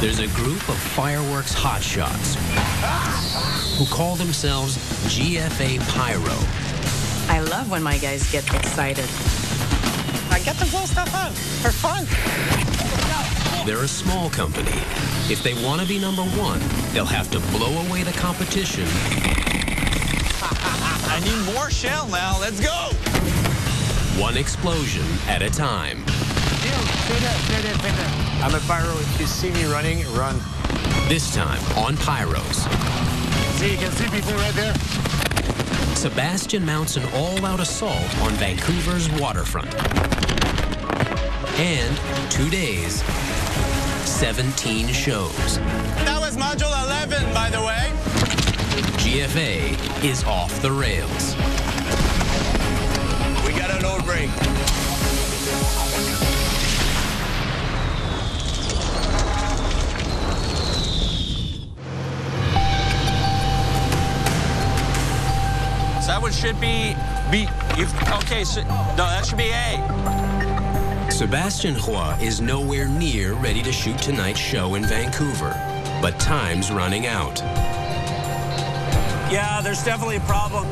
There's a group of fireworks hotshots who call themselves GFA Pyro. I love when my guys get excited. I get to blow stuff up for fun. They're a small company. If they want to be number one, they'll have to blow away the competition. I need more shell now. Let's go. One explosion at a time. I'm a pyro. If you see me running, run. This time on Pyros. See, you can see people right there. Sebastian mounts an all-out assault on Vancouver's waterfront. And 2 days, 17 shows. That was module 11, by the way. GFA is off the rails. We got an old break. That one should be B. Okay, so, no, that should be A. Sebastian Roy is nowhere near ready to shoot tonight's show in Vancouver, but time's running out. Yeah, there's definitely a problem.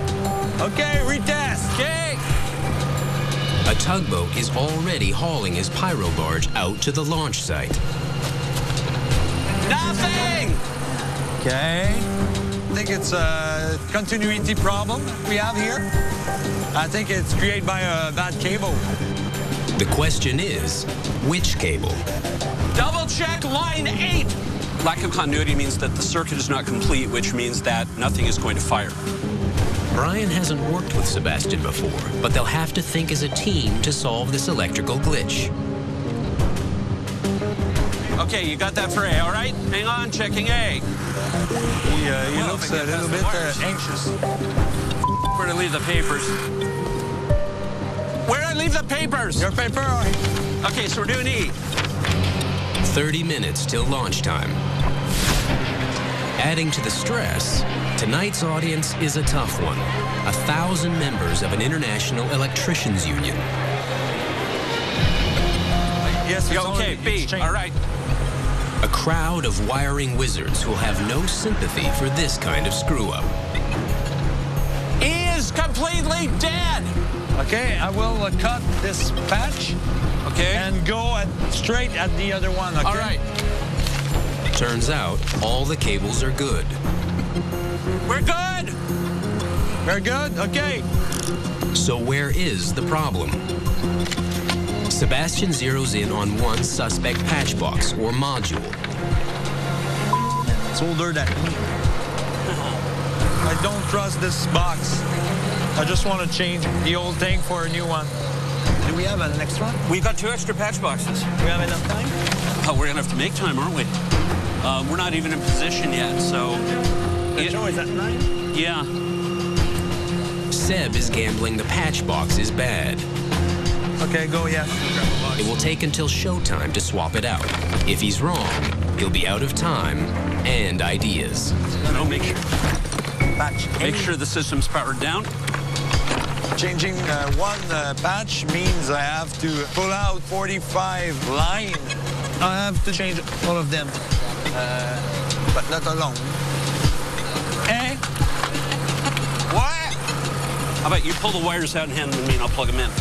Okay, retest. Okay. A tugboat is already hauling his pyro barge out to the launch site. Nothing. Okay. I think it's a continuity problem we have here. I think it's created by a bad cable. The question is, which cable? Double check line 8. Lack of continuity means that the circuit is not complete, which means that nothing is going to fire. Brian hasn't worked with Sebastian before, but they'll have to think as a team to solve this electrical glitch. Okay, you got that for A, all right? Hang on, checking A. He looks a little bit anxious. Where'd I leave the papers? Where'd I leave the papers? Your paper? Okay, so we're doing E. 30 minutes till launch time. Adding to the stress, tonight's audience is a tough one. 1,000 members of an international electricians union. Yes, it's okay, B, all right. A crowd of wiring wizards who'll have no sympathy for this kind of screw-up. E is completely dead. Okay, I will cut this patch. Okay. And go straight at the other one, okay? All right. Turns out, all the cables are good. We're good. We're good? Okay. So where is the problem? Sebastian zeroes in on one suspect patch box or module. It's older than me. I don't trust this box. I just want to change the old thing for a new one. Do we have an extra one? We've got 2 extra patch boxes. Do we have enough time? Oh, we're gonna have to make time, aren't we? We're not even in position yet, so... The show is at 9? Yeah. Seb is gambling the patch box is bad. Okay, go, yes. It will take until showtime to swap it out. If he's wrong, he'll be out of time and ideas. No, make sure. Patch. Make sure the system's powered down. Changing one patch means I have to pull out 45 line. I have to change all of them, but not alone. Eh? What? How about you pull the wires out and hand them to me and I'll plug them in?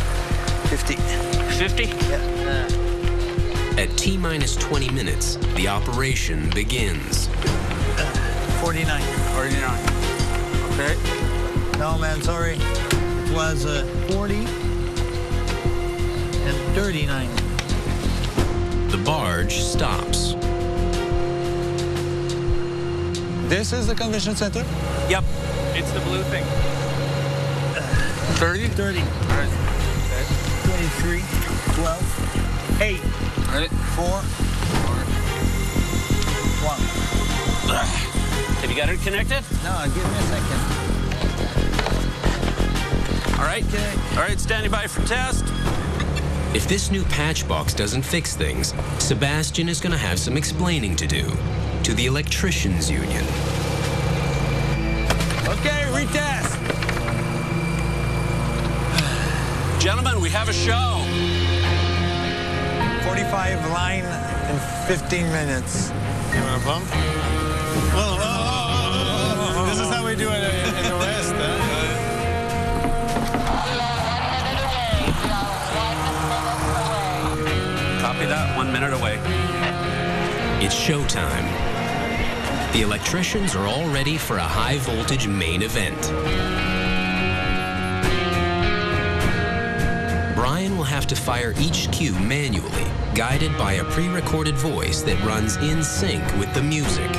50. 50? Yeah. At T-minus 20 minutes, the operation begins. 49. 49. Okay. No, man, sorry. It was 40 and 39. The barge stops. This is the convention center? Yep. It's the blue thing. 30? 30. All right. 23, 12, 8, All right. 4, 1. Have you got it connected? No, give me a second. All right. Okay. All right, standing by for test. If this new patch box doesn't fix things, Sebastian is going to have some explaining to do to the electricians union. Okay, retest. Gentlemen, we have a show. 45 line in 15 minutes. You want a pump? This is how we do it in the West, huh? Copy that, 1 minute away. It's showtime. The electricians are all ready for a high-voltage main event. Brian will have to fire each cue manually, guided by a pre-recorded voice that runs in sync with the music.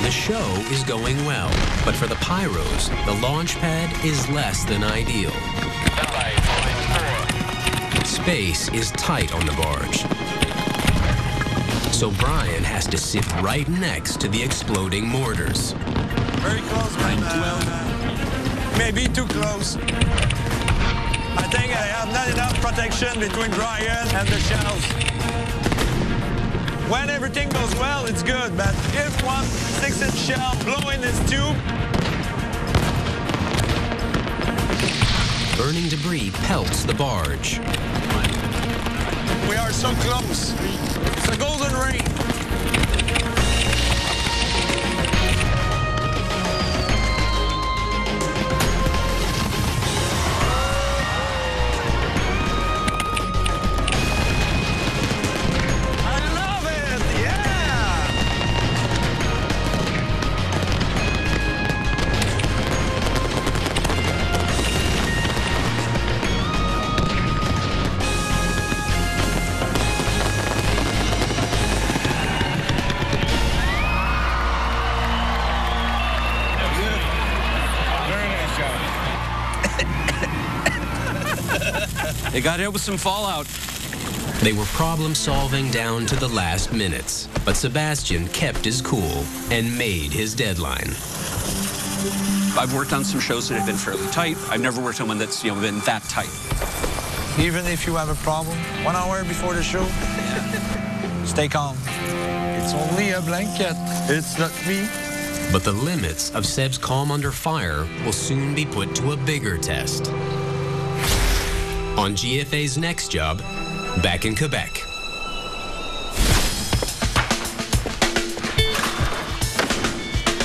The show is going well, but for the Pyros, the launch pad is less than ideal. Space is tight on the barge. So Brian has to sit right next to the exploding mortars. Very close, man. Maybe too close. I think I have not enough protection between Brian and the shells. When everything goes well, it's good, but if one 6-inch shell blow in this tube... Burning debris pelts the barge. We are so close. It's a golden ring. They got hit with some fallout. They were problem-solving down to the last minutes, but Sebastian kept his cool and made his deadline. I've worked on some shows that have been fairly tight. I've never worked on one that's been that tight. Even if you have a problem, 1 hour before the show, stay calm. It's only a blanket. It's not me. But the limits of Seb's calm under fire will soon be put to a bigger test. On GFA's next job, back in Quebec.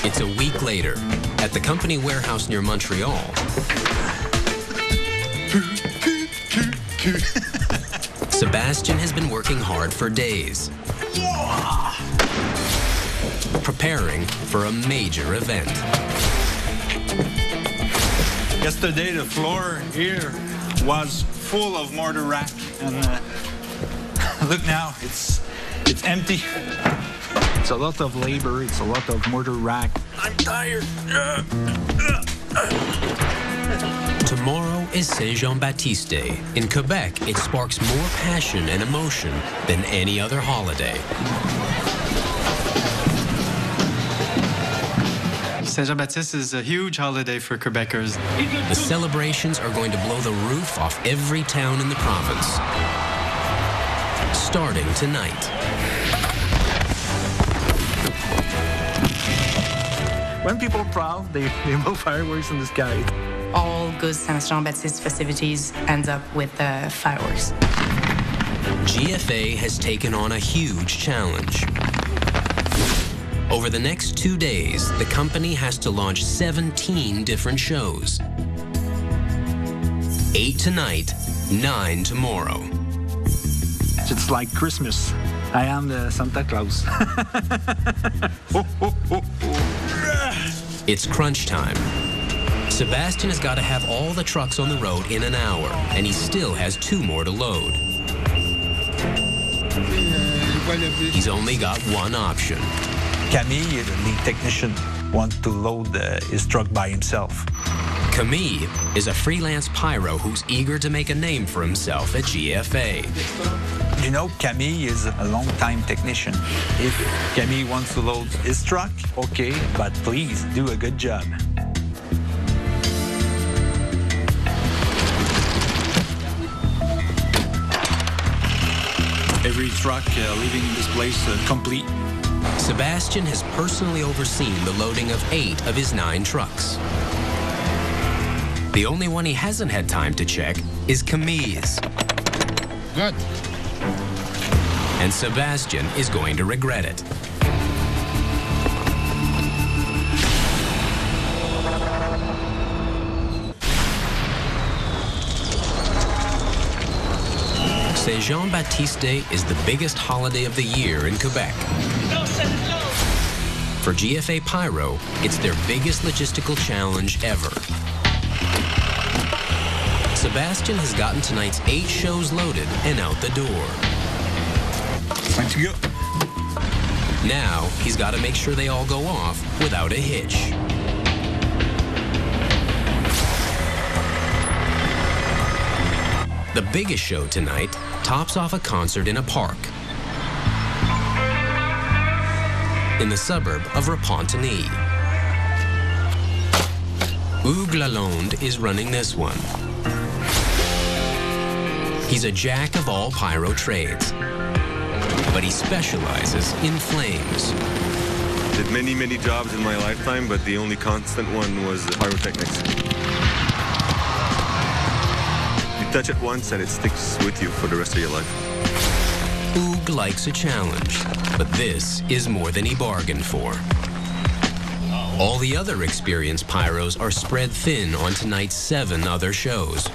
It's a week later, at the company warehouse near Montreal. Sebastian has been working hard for days, preparing for a major event. Yesterday, the floor here was full of mortar rack, and look now, it's empty. It's a lot of labor, it's a lot of mortar rack. I'm tired. Tomorrow is Saint Jean-Baptiste Day. In Quebec, it sparks more passion and emotion than any other holiday. Saint Jean-Baptiste is a huge holiday for Quebecers. The celebrations are going to blow the roof off every town in the province. Starting tonight. When people are proud, they blow fireworks in the sky. All good Saint Jean-Baptiste festivities end up with fireworks. GFA has taken on a huge challenge. Over the next 2 days, the company has to launch 17 different shows. 8 tonight, 9 tomorrow. It's like Christmas. I am the Santa Claus. It's crunch time. Sebastian has got to have all the trucks on the road in an hour, and he still has 2 more to load. He's only got one option. Camille, the lead technician, wants to load his truck by himself. Camille is a freelance pyro who's eager to make a name for himself at GFA. You know, Camille is a long-time technician. If Camille wants to load his truck, okay, but please do a good job. Every truck leaving this place complete. Sebastian has personally overseen the loading of 8 of his 9 trucks. The only one he hasn't had time to check is Camille's. Good. And Sebastian is going to regret it. Saint Jean-Baptiste Day is the biggest holiday of the year in Quebec. For GFA Pyro, it's their biggest logistical challenge ever. Sebastian has gotten tonight's 8 shows loaded and out the door. Time to go. Now, he's got to make sure they all go off without a hitch. The biggest show tonight tops off a concert in a park in the suburb of Repentigny. Hugues Lalonde is running this one. He's a jack of all pyro trades, but he specializes in flames. Did many jobs in my lifetime, but the only constant one was pyrotechnics. You touch it once and it sticks with you for the rest of your life. Hugues likes a challenge, but this is more than he bargained for. All the other experienced pyros are spread thin on tonight's 7 other shows.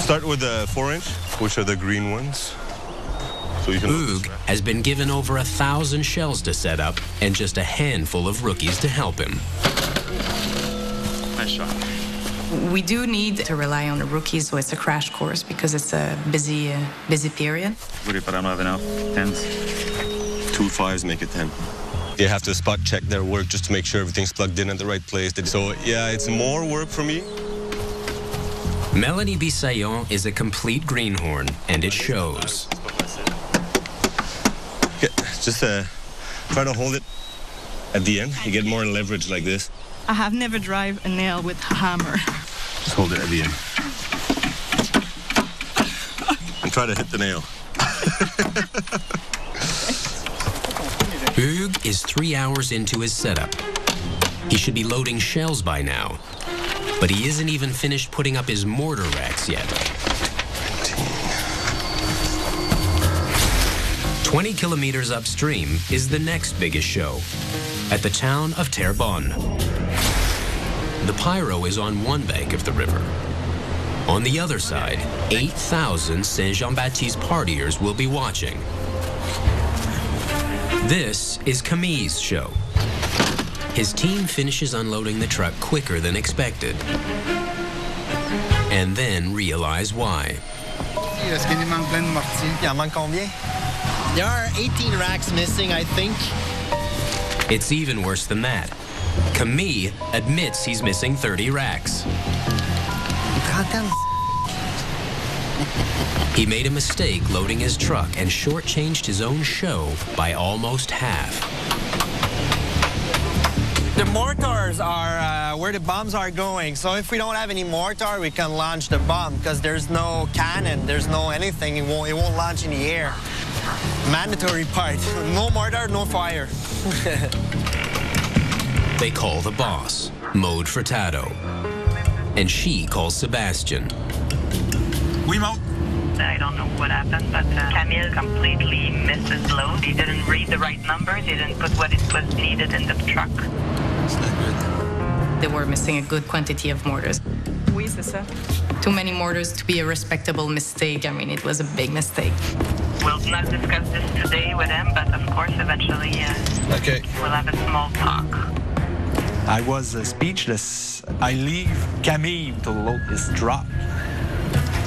Start with the 4-inch, which are the green ones. So you can Hugues has been given over 1,000 shells to set up and just a handful of rookies to help him. Nice shot. We do need to rely on the rookies, so it's a crash course because it's a busy period. But I don't have enough 10s. 2 5s make it 10. You have to spot check their work just to make sure everything's plugged in at the right place. So yeah, it's more work for me. Melanie Bissaillon is a complete greenhorn, and it shows. Okay, just try to hold it at the end. You get more leverage like this. I have never drive a nail with a hammer. Just hold it at the end. And try to hit the nail. Hugues is 3 hours into his setup. He should be loading shells by now, but he isn't even finished putting up his mortar racks yet. 20 kilometers upstream is the next biggest show, at the town of Terrebonne. The pyro is on one bank of the river. On the other side, 8,000 Saint Jean-Baptiste partiers will be watching. This is Camille's show. His team finishes unloading the truck quicker than expected, and then realize why. Est-ce qu'il manque plein de mortier? Il en manque combien? There are 18 racks missing, I think. It's even worse than that. Camille admits he's missing 30 racks. He made a mistake loading his truck and shortchanged his own show by almost half. The mortars are where the bombs are going. So if we don't have any mortar, we can launch the bomb because there's no cannon, there's no anything. It won't launch in the air. Mandatory part. No mortar, no fire. They call the boss, Maude Furtado, and she calls Sebastian. We mount. I don't know what happened, but Camille completely missed his load. He didn't read the right numbers. He didn't put what it was needed in the truck. It's not good. They were missing a good quantity of mortars. Oui, c'est ça. Too many mortars to be a respectable mistake. I mean, it was a big mistake. We'll not discuss this today with him, but of course, eventually Okay. we'll have a small talk. I was speechless. I leave Camille to load his truck,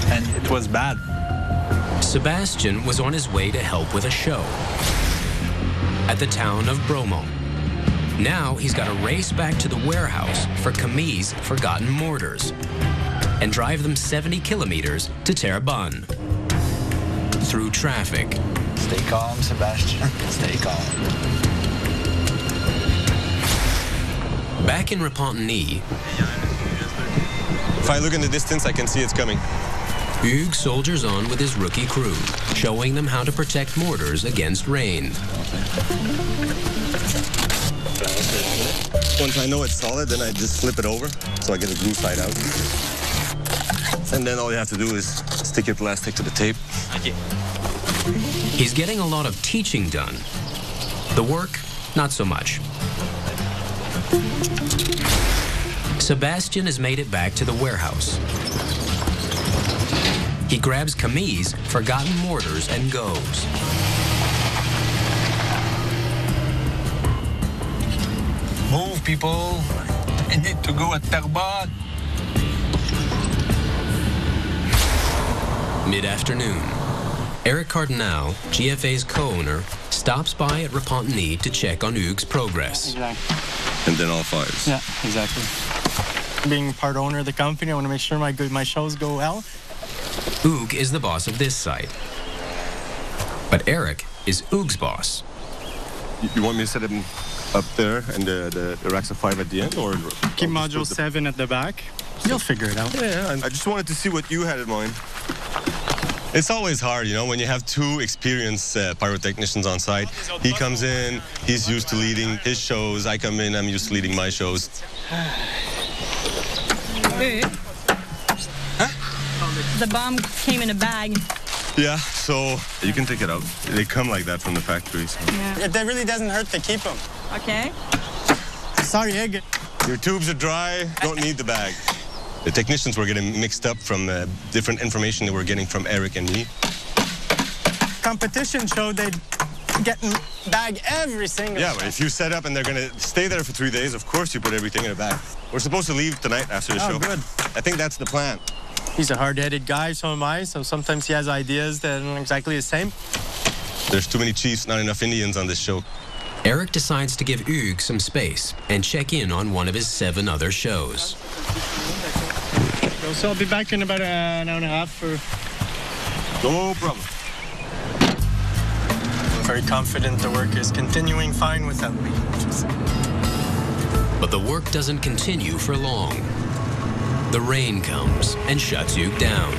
and it was bad. Sebastian was on his way to help with a show at the town of Bromont. Now he's got to race back to the warehouse for Camille's forgotten mortars and drive them 70 kilometers to Terrebonne. Through traffic. Stay calm, Sebastian. Stay calm. Back in Repentigny. If I look in the distance, I can see it's coming. Hugues soldiers on with his rookie crew, showing them how to protect mortars against rain. Once I know it's solid, then I just flip it over, so I get the glue side out. And then all you have to do is stick your plastic to the tape. He's getting a lot of teaching done. The work, not so much. Sebastian has made it back to the warehouse. He grabs Camille's forgotten mortars and goes. Move, people. I need to go at Terrebonne. Mid-afternoon, Eric Cardinal, GFA's co-owner, stops by at Repentigny to check on Hugues' progress. Exactly. And then all fires. Yeah, exactly. Being part owner of the company, I want to make sure my shows go well. Hugues is the boss of this site. But Eric is Hugues' boss. You want me to set him up there and the racks of 5 at the end, or keep module 7 at the back? You'll figure it out. Yeah, I just wanted to see what you had in mind. It's always hard, you know, when you have 2 experienced pyrotechnicians on site. He comes in, he's used to leading his shows. I come in, I'm used to leading my shows. Hey. Huh? The bomb came in a bag. Yeah, so you can take it out. They come like that from the factory. So. Yeah. It really doesn't hurt to keep them. Okay. Sorry, Egg. Your tubes are dry, don't need the bag. The technicians were getting mixed up from different information they were getting from Eric and me. Competition showed they'd get in bag every single Yeah, but if you set up and they're going to stay there for 3 days, of course you put everything in a bag. We're supposed to leave tonight after the show. Good. I think that's the plan. He's a hard-headed guy, so am I, so sometimes he has ideas that aren't exactly the same. There's too many chiefs, not enough Indians on this show. Eric decides to give Hugues some space and check in on one of his 7 other shows. So I'll be back in about an hour and a half for... No problem. I'm very confident the work is continuing fine without me. But the work doesn't continue for long. The rain comes and shuts Hugues down.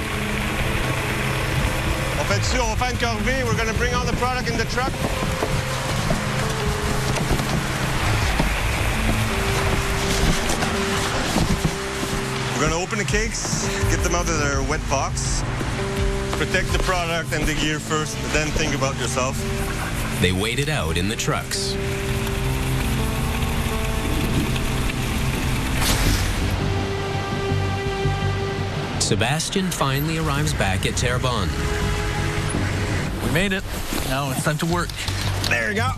On fait dessus, on va faire une corvée. We're going to bring all the product in the truck. We're going to open the cakes, get them out of their wet box, protect the product and the gear first, then think about yourself. They wait it out in the trucks. Sebastian finally arrives back at Terrebonne. We made it. Now it's time to work. There you go.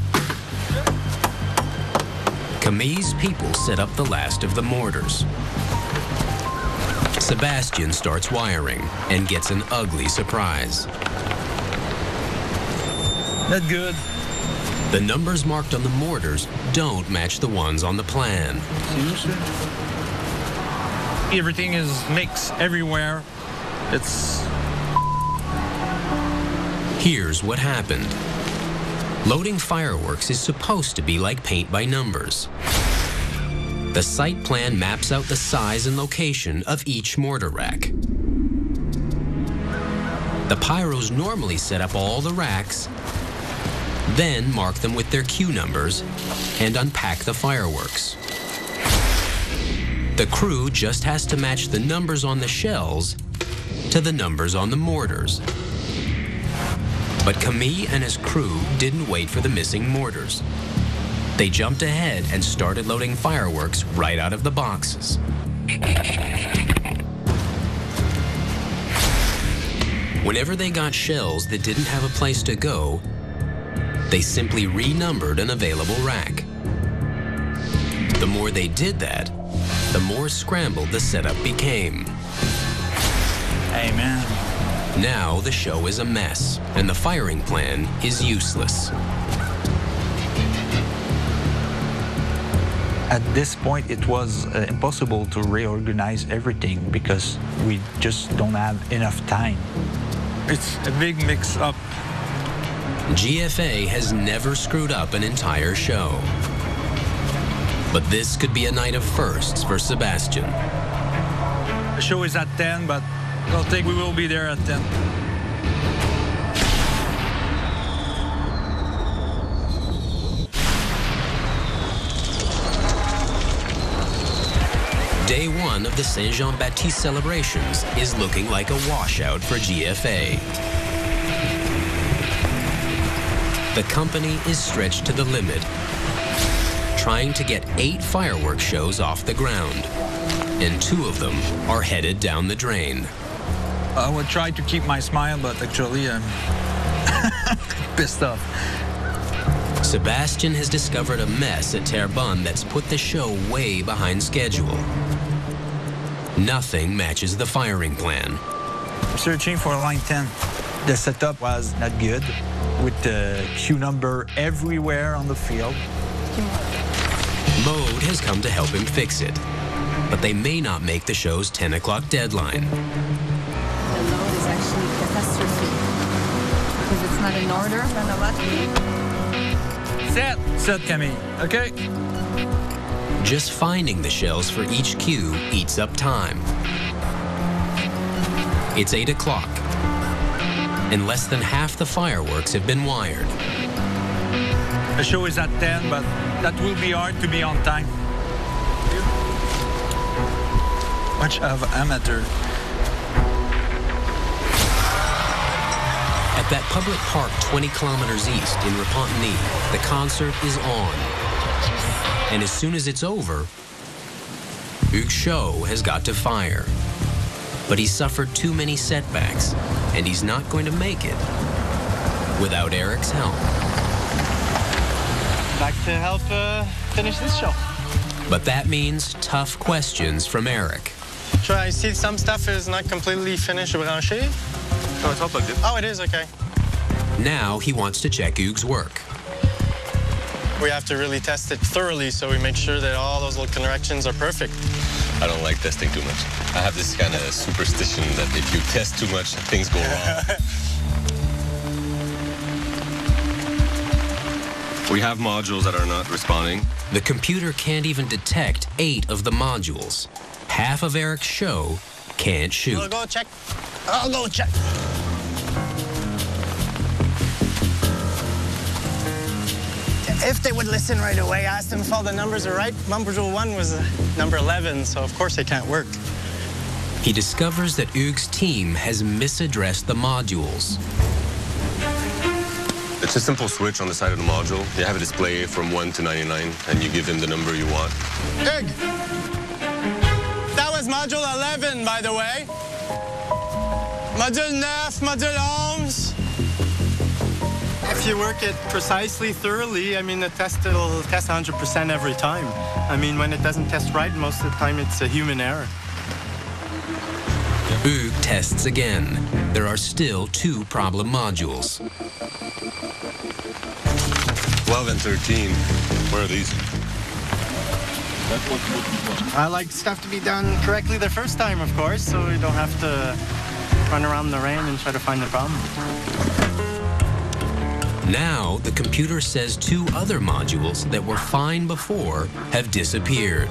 Camille's people set up the last of the mortars. Sebastian starts wiring and gets an ugly surprise. Not good. The numbers marked on the mortars don't match the ones on the plan. Everything is mixed everywhere. It's... Here's what happened. Loading fireworks is supposed to be like paint by numbers. The site plan maps out the size and location of each mortar rack. The Pyros normally set up all the racks, then mark them with their queue numbers and unpack the fireworks. The crew just has to match the numbers on the shells to the numbers on the mortars. But Camille and his crew didn't wait for the missing mortars. They jumped ahead and started loading fireworks right out of the boxes. Whenever they got shells that didn't have a place to go, they simply renumbered an available rack. The more they did that, the more scrambled the setup became. Hey, man. Now the show is a mess, and the firing plan is useless. At this point, it was impossible to reorganize everything because we just don't have enough time. It's a big mix-up. GFA has never screwed up an entire show. But this could be a night of firsts for Sebastian. The show is at 10, but I don't think we will be there at 10. Day one of the Saint Jean-Baptiste celebrations is looking like a washout for GFA. The company is stretched to the limit, trying to get 8 fireworks shows off the ground, and 2 of them are headed down the drain. I would try to keep my smile, but actually I'm pissed off. Sebastian has discovered a mess at Terrebonne that's put the show way behind schedule. Nothing matches the firing plan. I'm searching for line 10. The setup was not good, with the cue number everywhere on the field. Mode has come to help him fix it, but they may not make the show's 10 o'clock deadline. The load is actually catastrophe because it's not in order chronologically. Set, Camille. Okay. Just finding the shells for each cue eats up time. It's 8 o'clock, and less than half the fireworks have been wired. The show is at 10, but that will be hard to be on time. Much of amateur. At that public park 20 kilometers east in Repentigny, the concert is on. And as soon as it's over, Hugues' show has got to fire. But he suffered too many setbacks, and he's not going to make it without Eric's help. Back to help finish this show. But that means tough questions from Eric. Sure, I see some stuff is not completely finished branché. No, it's all plugged in. Oh, it is, okay. Now he wants to check Hugues' work. We have to really test it thoroughly so we make sure that all those little corrections are perfect. I don't like testing too much. I have this kind of superstition that if you test too much, things go wrong. We have modules that are not responding. The computer can't even detect 8 of the modules. Half of Eric's show can't shoot. I'll go check. I'll go check. If they would listen right away, ask them if all the numbers are right. Module 1 was number 11, so of course they can't work. He discovers that Hugues' team has misaddressed the modules. It's a simple switch on the side of the module. You have a display from 1 to 99, and you give him the number you want. Hugues! That was module 11, by the way. Module 9, module 11. If you work it precisely, thoroughly, I mean, the test will test 100% every time. I mean, when it doesn't test right, most of the time it's a human error. Hugues tests again. There are still 2 problem modules. 12 and 13. Where are these? I like stuff to be done correctly the first time, of course, so we don't have to run around the rain and try to find the problem. Now, the computer says 2 other modules that were fine before have disappeared.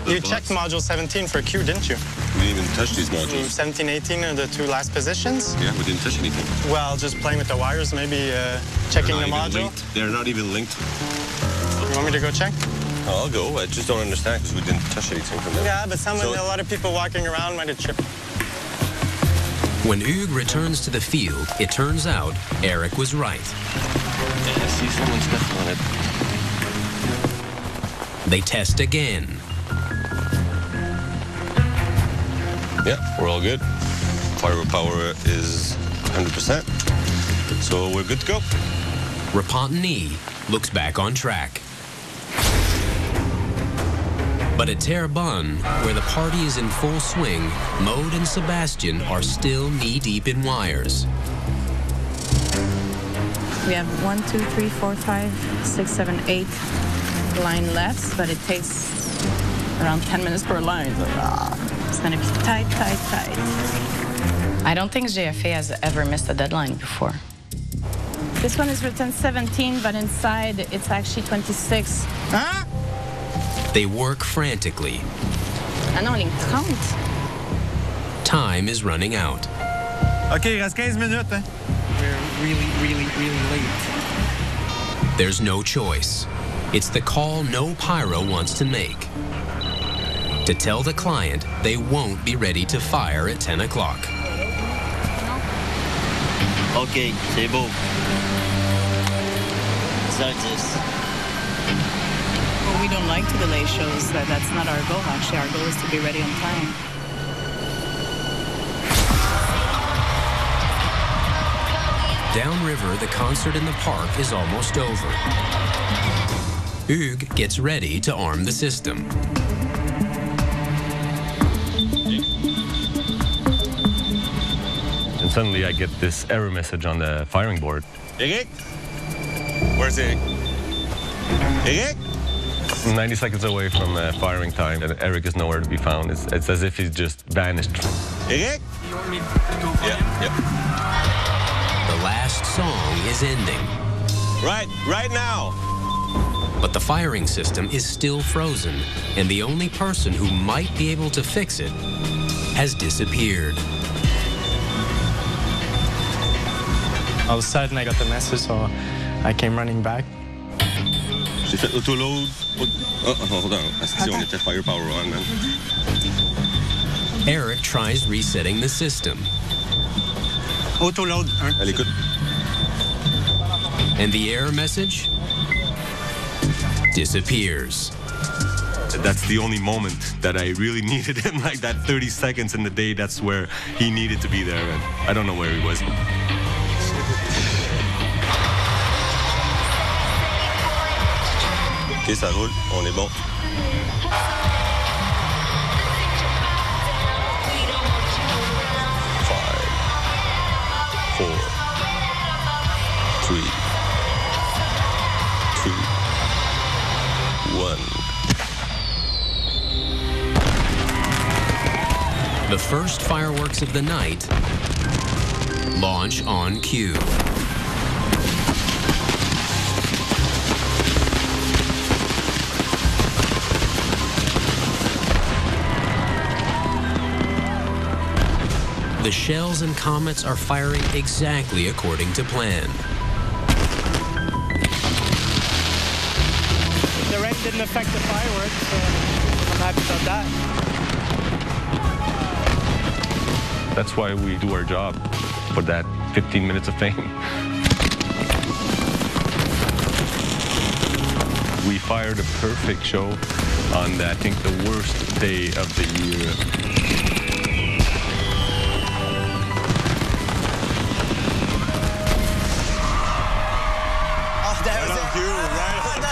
You checked module 17 for Q, didn't you? We didn't even touch these modules. 17, 18 are the 2 last positions? Yeah, we didn't touch anything. Well, just playing with the wires, maybe checking the module. They're not even linked. You want me to go check? I'll go. I just don't understand because we didn't touch anything from them. Yeah, but a lot of people walking around might have tripped. When Hugues returns to the field, it turns out Eric was right. I see someone's left on it. They test again. Yeah, we're all good. Firepower is 100%. So we're good to go. Repentigny looks back on track. But at Terrebonne, where the party is in full swing, Maude and Sebastian are still knee-deep in wires. We have 1, 2, 3, 4, 5, 6, 7, 8 line left, but it takes around 10 minutes per line. It's gonna be tight, tight, tight. I don't think JFA has ever missed a deadline before. This one is written 17, but inside it's actually 26. Huh? They work frantically. Ah non, les compte. Time is running out. OK, il reste 15 minutes. Hein? We're really late. There's no choice. It's the call no pyro wants to make. To tell the client they won't be ready to fire at 10 o'clock. OK, c'est beau. Start this. Well, we don't like to delay shows. That's not our goal, actually. Our goal is to be ready on time. Downriver, the concert in the park is almost over. Hugues gets ready to arm the system. And suddenly I get this error message on the firing board. Eric? Where's Eric? Eric? 90 seconds away from firing time, and Eric is nowhere to be found. It's as if he's just vanished. Eric? You want me to go for him? Yeah. The last song is ending. Right now. But the firing system is still frozen, and the only person who might be able to fix it has disappeared. All of a sudden, I got the message, so I came running back. J'ai fait autoload. Oh, hold on. Si on était firepower on, man. Eric tries resetting the system. Autoload. Elle écoute. And the error message disappears. That's the only moment that I really needed him, like that 30 seconds in the day, that's where he needed to be there. And I don't know where he was. OK, ça roule. On est bon. 4, 3, 2, 1. The first fireworks of the night launch on cue. The shells and comets are firing exactly according to plan. The rain didn't affect the fireworks, so I'm happy about that. That's why we do our job, for that 15 minutes of fame. We fired a perfect show on, I think, the worst day of the year.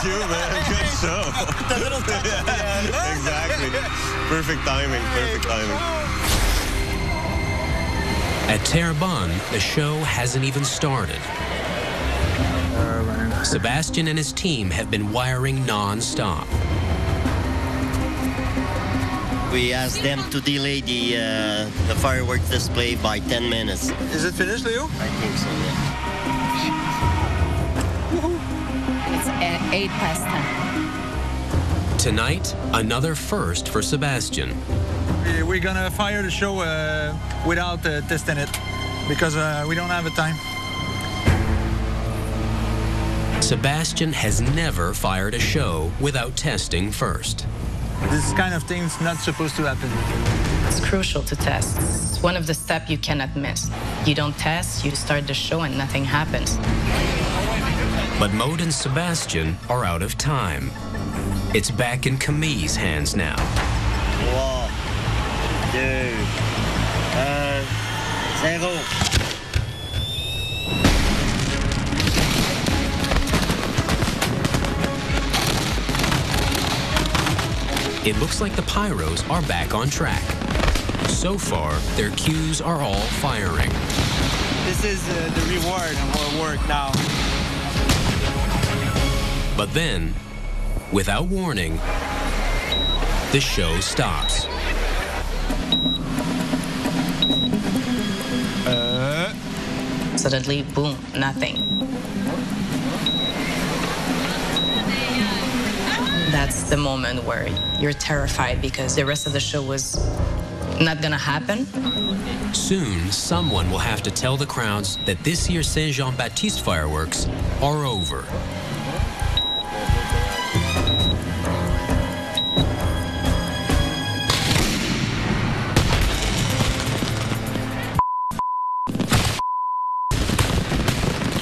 You, man. Good show. The little touch. Yeah, exactly. Perfect timing. Perfect timing. At Terrebonne, the show hasn't even started. Sebastian and his team have been wiring non-stop. We asked them to delay the fireworks display by 10 minutes. Is it finished, Leo? I think so, yeah. It's 8 past 10. Tonight, another first for Sebastian. We're gonna fire the show without testing it because we don't have the time. Sebastian has never fired a show without testing first. This kind of thing's not supposed to happen. It's crucial to test. It's one of the steps you cannot miss. You don't test, you start the show and nothing happens. But Maud and Sebastian are out of time. It's back in Camille's hands now. 3, 2, 1, 0. It looks like the Pyros are back on track. So far, their cues are all firing. This is the reward and more work now. But then, without warning, the show stops. Suddenly, boom, nothing. That's the moment where you're terrified because the rest of the show was not gonna happen. Soon, someone will have to tell the crowds that this year's Saint-Jean-Baptiste fireworks are over.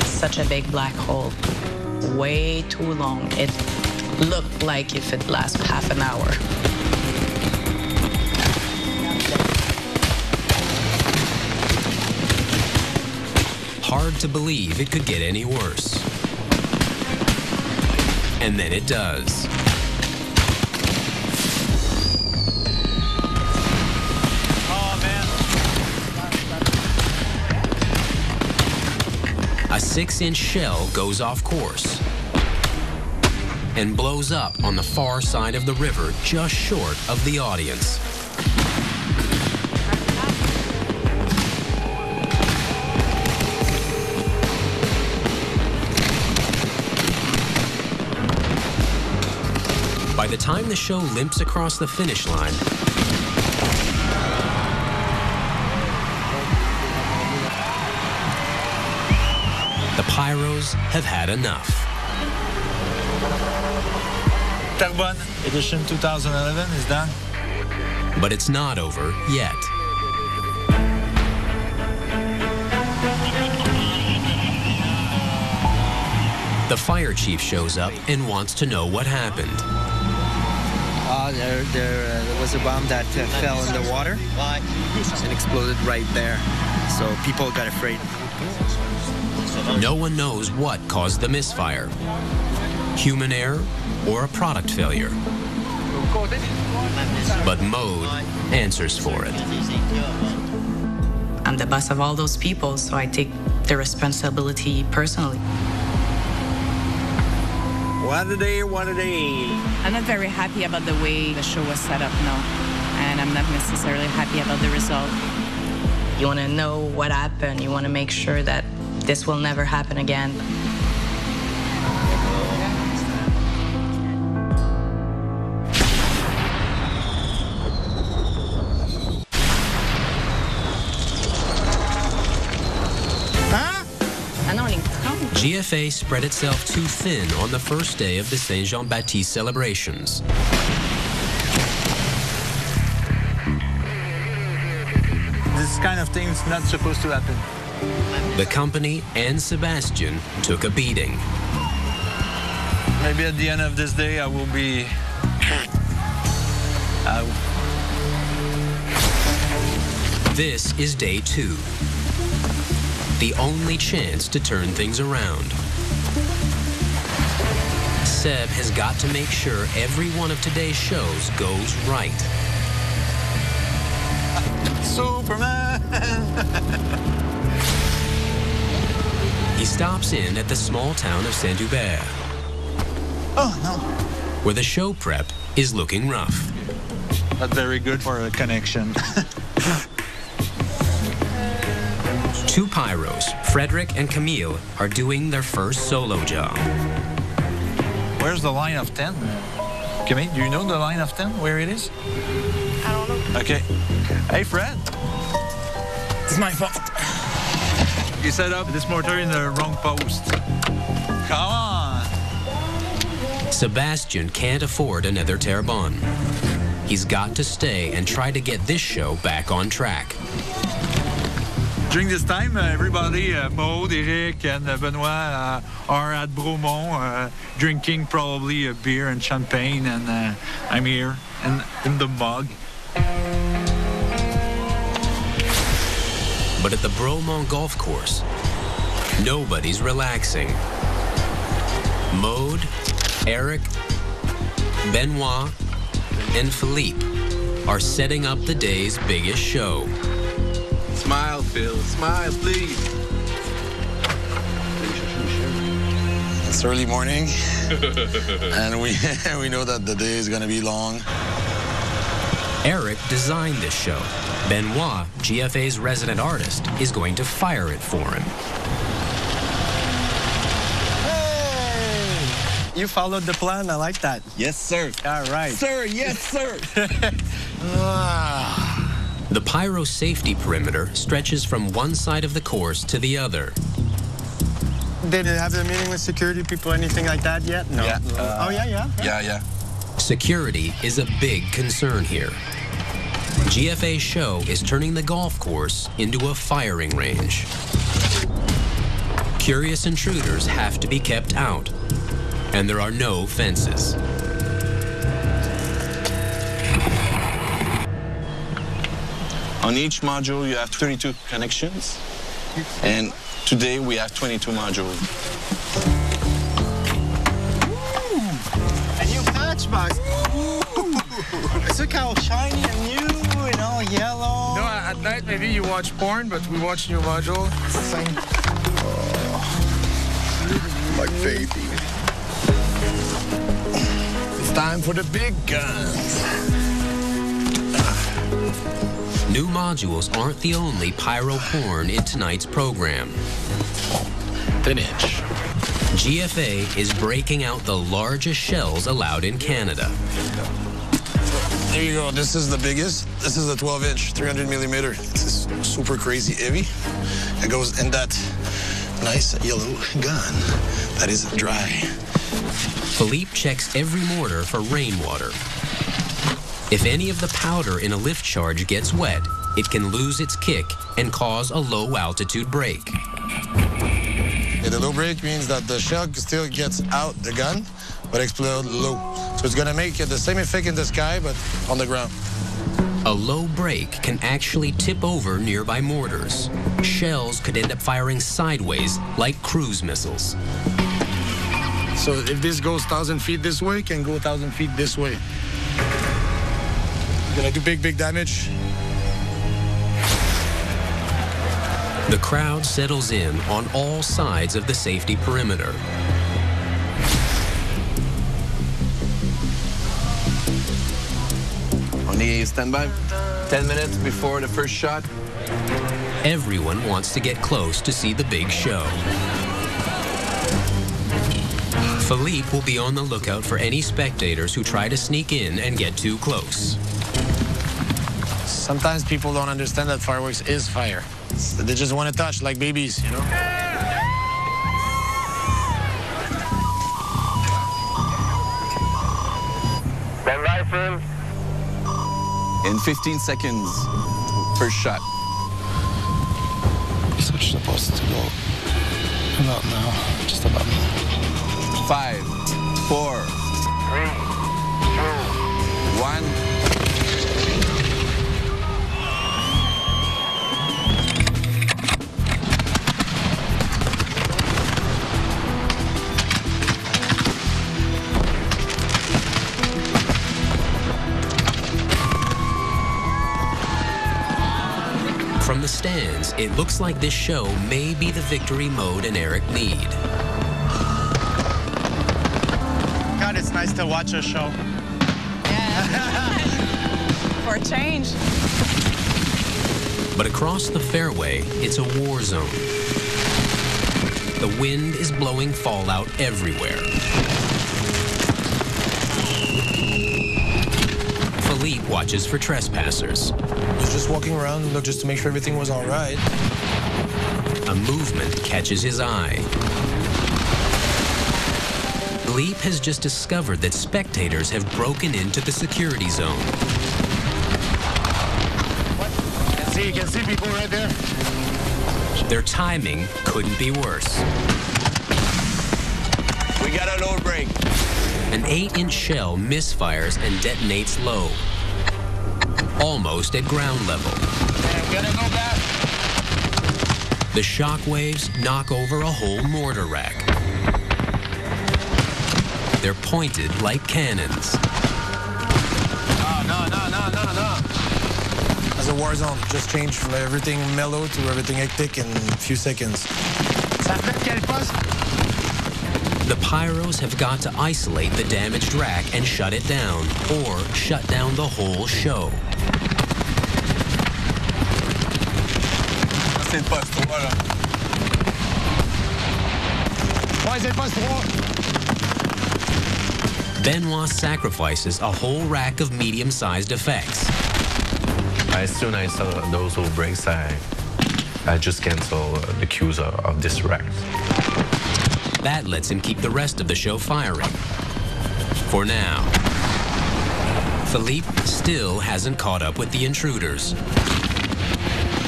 Such a big black hole, way too long. It looked like if it lasts half an hour. Hard to believe it could get any worse. And then it does. A 6-inch shell goes off course and blows up on the far side of the river just short of the audience. By the time the show limps across the finish line, the Pyros have had enough. Terrebonne edition 2011 is done. But it's not over yet. The fire chief shows up and wants to know what happened. There was a bomb that fell in the water and exploded right there. So people got afraid. No one knows what caused the misfire. Human error or a product failure. But Mode answers for it. I'm the boss of all those people, so I take the responsibility personally. What a day, what a day. I'm not very happy about the way the show was set up, no. And I'm not necessarily happy about the result. You want to know what happened. You want to make sure that this will never happen again. GFA spread itself too thin on the first day of the Saint-Jean-Baptiste celebrations. This kind of thing is not supposed to happen. The company and Sebastian took a beating. Maybe at the end of this day I will be out. This is day 2. The only chance to turn things around. Seb has got to make sure every one of today's shows goes right. Superman! He stops in at the small town of Saint-Hubert. Oh, no. Where the show prep is looking rough. Not very good for a connection. 2 Pyros, Frederick and Camille, are doing their first solo job. Where's the line of 10? Camille, do you know the line of 10, where it is? I don't know. Okay. Hey, Fred. It's my fault. You set up this mortar in the wrong post. Come on. Sebastian can't afford another Terrebonne. He's got to stay and try to get this show back on track. During this time, everybody, Maud, Eric, and Benoit are at Bromont, drinking probably a beer and champagne, and I'm here in the mug. But at the Bromont golf course, nobody's relaxing. Maud, Eric, Benoit, and Philippe are setting up the day's biggest show. Smile, Phil. Smile, please. It's early morning, and we know that the day is going to be long. Eric designed this show. Benoit, GFA's resident artist, is going to fire it for him. You followed the plan. I like that. Yes, sir. All right. Sir, yes, sir. The pyro safety perimeter stretches from one side of the course to the other. Did they have a meeting with security people, anything like that yet? No. Yeah. Oh, yeah? Yeah. Security is a big concern here. GFA's show is turning the golf course into a firing range. Curious intruders have to be kept out, and there are no fences. On each module, you have 32 connections, and today we have 22 modules. A new patch box. Look how shiny and new and all yellow. No, at night maybe you watch porn, but we watch new module. It's the same. My baby. It's time for the big guns. New modules aren't the only pyro porn in tonight's program. Finish. GFA is breaking out the largest shells allowed in Canada. There you go. This is the biggest. This is the 12-inch, 300 millimeter. It's super crazy heavy. It goes in that nice yellow gun that is dry. Philippe checks every mortar for rainwater. If any of the powder in a lift charge gets wet, it can lose its kick and cause a low-altitude break. The low break means that the shell still gets out the gun, but explodes low. So it's going to make the same effect in the sky, but on the ground. A low break can actually tip over nearby mortars. Shells could end up firing sideways like cruise missiles. So if this goes 1,000 feet this way, it can go 1,000 feet this way. Gonna do big damage. The crowd settles in on all sides of the safety perimeter. On the standby, 10 minutes before the first shot. Everyone wants to get close to see the big show. Philippe will be on the lookout for any spectators who try to sneak in and get too close. Sometimes people don't understand that fireworks is fire. They just want to touch like babies, you know? Stand by, friend. In 15 seconds, first shot. So it's supposed to go about now, just about now. 5, 4, 3, 2, 1. From the stands, it looks like this show may be the victory mode and Eric need. God, it's nice to watch a show. Yeah. For a change. But across the fairway, it's a war zone. The wind is blowing fallout everywhere. Philippe watches for trespassers. I was just walking around, just to make sure everything was all right. A movement catches his eye. Philippe has just discovered that spectators have broken into the security zone. You can see people right there. Their timing couldn't be worse. We got a low break. An 8-inch shell misfires and detonates low, almost at ground level. I'm gonna go back. The shock waves knock over a whole mortar rack. They're pointed like cannons. No. As a war zone, just change from everything mellow to everything hectic in a few seconds. Ça fait quel poste? The Pyros have got to isolate the damaged rack and shut it down, or shut down the whole show. C'est le poste 3, là. Ouais, c'est le poste 3. Benoit sacrifices a whole rack of medium-sized effects. As soon as I saw those who breaks, I just cancel the queues of this rack. That lets him keep the rest of the show firing. For now. Philippe still hasn't caught up with the intruders.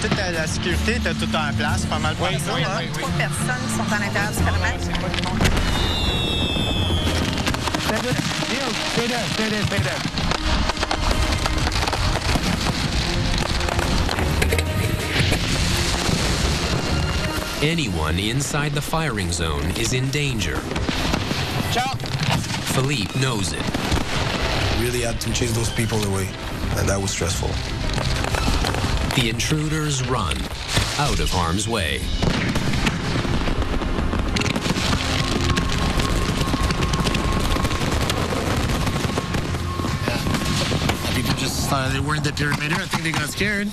Toute la sécurité était tout en place, pas mal de personnes. Trois personnes qui sont à l'intérieur du périmètre. Stay there. Anyone inside the firing zone is in danger. Ciao. Philippe knows it. Really had to chase those people away, and that was stressful. The intruders run, out of harm's way. Yeah. People just they weren't the perimeter. I think they got scared.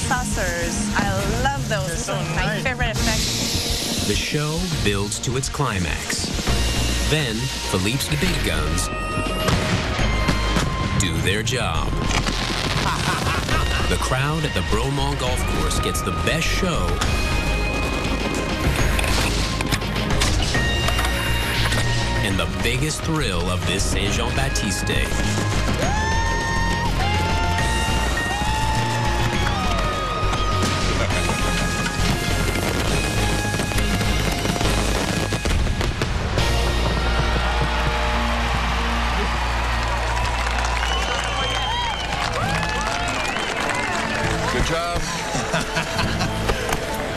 Saucers. I love those. This is my favorite effect. The show builds to its climax. Then, Philippe's big guns do their job. The crowd at the Bromont Golf Course gets the best show and the biggest thrill of this Saint-Jean-Baptiste Day.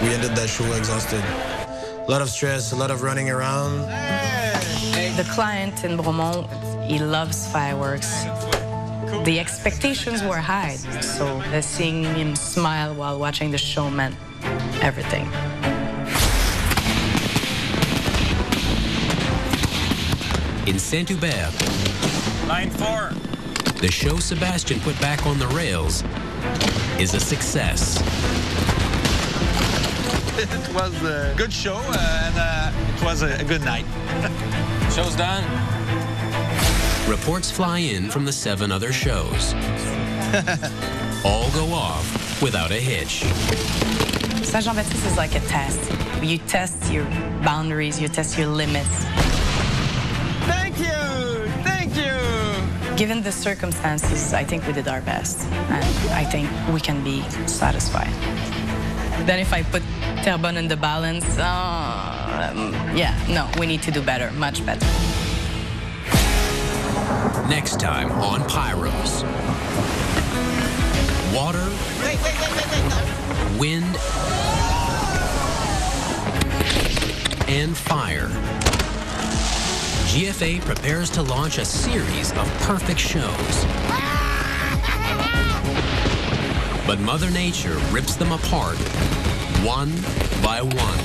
We ended that show exhausted. A lot of stress, a lot of running around. The client in Bromont, he loves fireworks. The expectations were high, so seeing him smile while watching the show meant everything. In Saint-Hubert, Line 4. the show Sebastian put back on the rails is a success. It was a good show, and it was a good night. Show's done. Reports fly in from the 7 other shows. All go off without a hitch. Saint-Jean-Baptiste is like a test. You test your boundaries, you test your limits. Thank you! Thank you! Given the circumstances, I think we did our best. And I think we can be satisfied. Then if I put Terrebonne in the balance, yeah, no, we need to do better, much better. Next time on Pyros. Water, wind, and fire. GFA prepares to launch a series of perfect shows. But Mother Nature rips them apart, one by one.